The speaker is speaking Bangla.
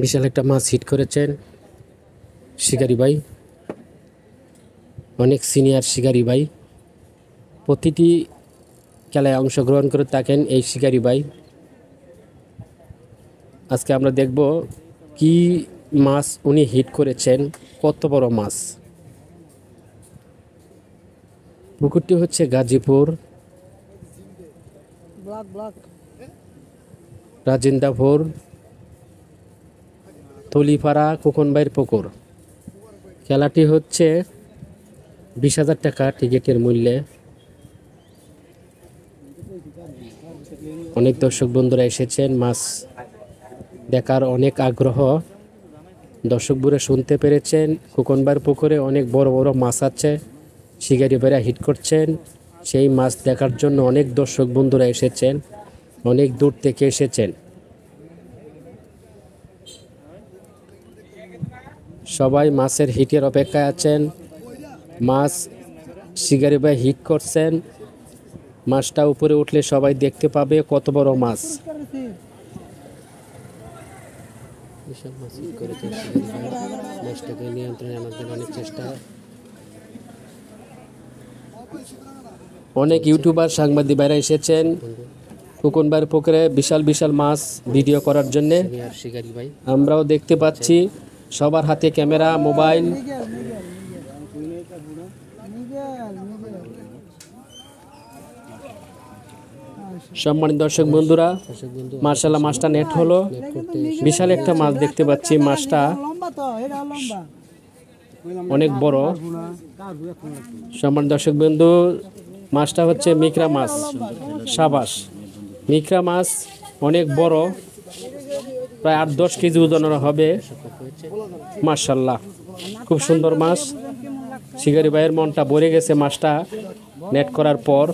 বিশাল একটা মাছ হিট করেছেন শিকারি ভাই, অনেক সিনিয়র শিকারি ভাই, প্রতিটি খেলায় অংশগ্রহণ করে থাকেন এই শিকারি ভাই। আজকে আমরা দেখব কি মাছ উনি হিট করেছেন, কত বড় মাছ। পুকুরটি হচ্ছে গাজীপুর রাজিন্দাপুর তলিপাড়া খোকনবাইয়ের পুকুর। খেলাটি হচ্ছে 20,000 টাকা টিকিটের মূল্যে। অনেক দর্শক বন্ধুরা এসেছেন, মাছ দেখার অনেক আগ্রহ। দর্শক বুড়ে শুনতে পেরেছেন খোকনবাইয়ের পুকুরে অনেক বড় বড় মাছ আছে, শিকারি ভাইরা হিট করছেন। সেই মাছ দেখার জন্য অনেক দর্শক বন্ধুরা এসেছেন, অনেক দূর থেকে এসেছেন। সবাই মাছের হিটের অপেক্ষায় আছেন। মাছ শিকারি ভাই হিট করছেন, মাছটা উপরে উঠলে সবাই দেখতে পাবে কত বড় মাছ। বিশাল মাছ হিট করেছেন শিকারি ভাই, মাছটাকে নিয়ন্ত্রণে আনার জন্য অনেক চেষ্টা। অনেক ইউটিউবার সাংবাদিক ভাইরা এসেছেন খোকনবাইয়ের পুকুরে বিশাল বিশাল মাছ ভিডিও করার জন্য। আমরাও দেখতে পাচ্ছি সবার হাতে ক্যামেরা, মোবাইল। সম্মানিত দর্শক বন্ধুরা, মার্শাল্লাহ মাছটা নেট হলো। বিশাল একটা মাছ দেখতে পাচ্ছি, মাছটা অনেক বড়। সম্মানিত দর্শক বন্ধু, মাছটা হচ্ছে মিকরা মাছ, সাবাস। মিকরা মাছ অনেক বড়, প্রায় 8-10 কেজি ওজনের হবে। মাশাল্লাহ, খুব সুন্দর মাছ। শিকারি ভাইয়ের মনটা ভরে গেছে মাছটা নেট করার পর।